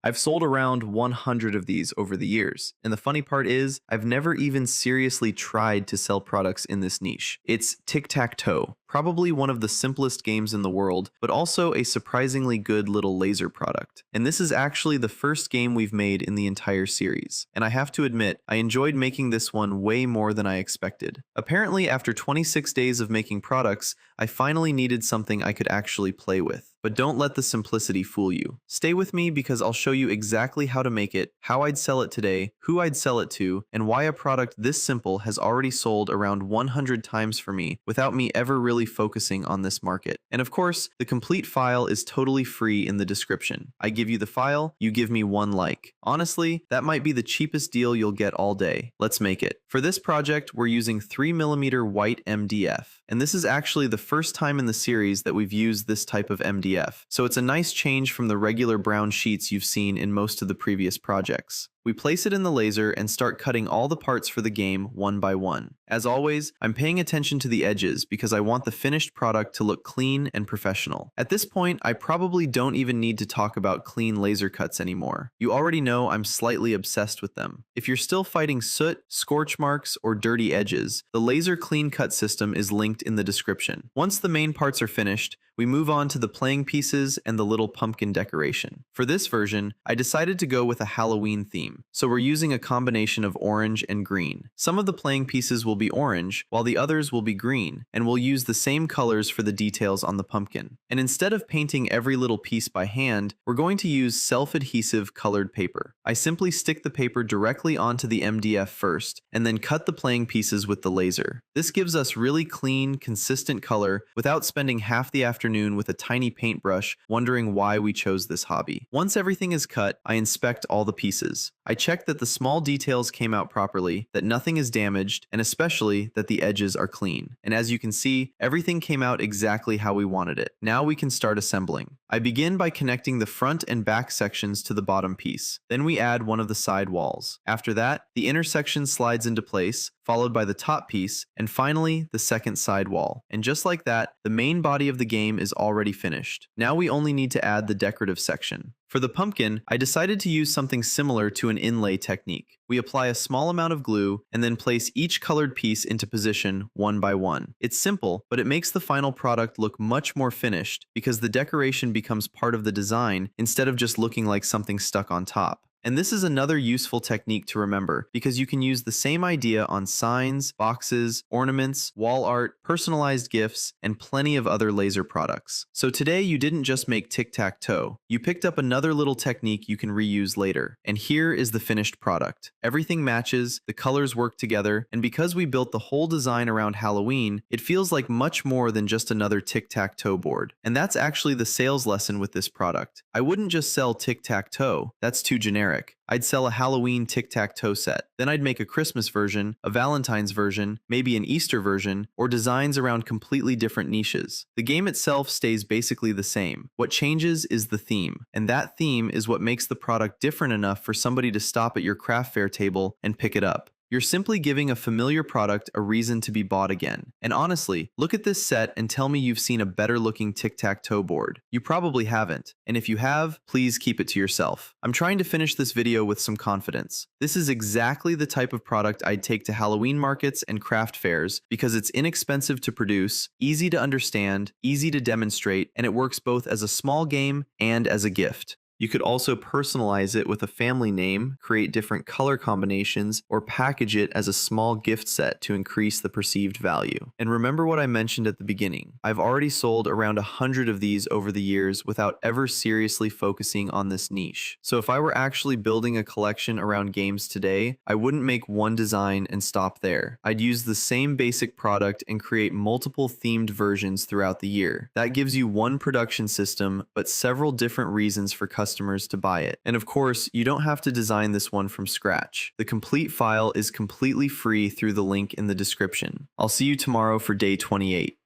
I've sold around 100 of these over the years, and the funny part is, I've never even seriously tried to sell products in this niche. It's Tic Tac Toe, probably one of the simplest games in the world, but also a surprisingly good little laser product. And this is actually the first game we've made in the entire series. And I have to admit, I enjoyed making this one way more than I expected. Apparently, after 26 days of making products, I finally needed something I could actually play with. But don't let the simplicity fool you. Stay with me because I'll show you exactly how to make it, how I'd sell it today, who I'd sell it to, and why a product this simple has already sold around 100 times for me without me ever really focusing on this market. And of course, the complete file is totally free in the description. I give you the file, you give me one like. Honestly, that might be the cheapest deal you'll get all day. Let's make it. For this project, we're using 3mm white MDF. And this is actually the first time in the series that we've used this type of MDF, so it's a nice change from the regular brown sheets you've seen in most of the previous projects. We place it in the laser and start cutting all the parts for the game one by one. As always, I'm paying attention to the edges because I want the finished product to look clean and professional. At this point, I probably don't even need to talk about clean laser cuts anymore. You already know I'm slightly obsessed with them. If you're still fighting soot, scorch marks, or dirty edges, the laser clean cut system is linked in the description. Once the main parts are finished, we move on to the playing pieces and the little pumpkin decoration. For this version, I decided to go with a Halloween theme, so we're using a combination of orange and green. Some of the playing pieces will be orange, while the others will be green, and we'll use the same colors for the details on the pumpkin. And instead of painting every little piece by hand, we're going to use self-adhesive colored paper. I simply stick the paper directly onto the MDF first, and then cut the playing pieces with the laser. This gives us really clean, consistent color without spending half the afternoon with a tiny paintbrush wondering why we chose this hobby. Once everything is cut, I inspect all the pieces. I check that the small details came out properly, that nothing is damaged, and especially that the edges are clean. And as you can see, everything came out exactly how we wanted it. Now we can start assembling. I begin by connecting the front and back sections to the bottom piece. Then we add one of the side walls. After that, the inner section slides into place, followed by the top piece, and finally the second side wall. And just like that, the main body of the game is already finished. Now we only need to add the decorative section. For the pumpkin, I decided to use something similar to an inlay technique. We apply a small amount of glue and then place each colored piece into position one by one. It's simple, but it makes the final product look much more finished because the decoration becomes part of the design instead of just looking like something stuck on top. And this is another useful technique to remember because you can use the same idea on signs, boxes, ornaments, wall art, personalized gifts, and plenty of other laser products. So today you didn't just make tic-tac-toe. You picked up another little technique you can reuse later. And here is the finished product. Everything matches, the colors work together, and because we built the whole design around Halloween, it feels like much more than just another tic-tac-toe board. And that's actually the sales lesson with this product. I wouldn't just sell tic-tac-toe. That's too generic. I'd sell a Halloween Tic Tac Toe set. Then I'd make a Christmas version, a Valentine's version, maybe an Easter version, or designs around completely different niches. The game itself stays basically the same. What changes is the theme, and that theme is what makes the product different enough for somebody to stop at your craft fair table and pick it up. You're simply giving a familiar product a reason to be bought again. And honestly, look at this set and tell me you've seen a better looking tic-tac-toe board. You probably haven't. And if you have, please keep it to yourself. I'm trying to finish this video with some confidence. This is exactly the type of product I'd take to Halloween markets and craft fairs because it's inexpensive to produce, easy to understand, easy to demonstrate, and it works both as a small game and as a gift. You could also personalize it with a family name, create different color combinations, or package it as a small gift set to increase the perceived value. And remember what I mentioned at the beginning. I've already sold around 100 of these over the years without ever seriously focusing on this niche. So if I were actually building a collection around games today, I wouldn't make one design and stop there. I'd use the same basic product and create multiple themed versions throughout the year. That gives you one production system, but several different reasons for customers to buy it. And of course, you don't have to design this one from scratch. The complete file is completely free through the link in the description. I'll see you tomorrow for day 28.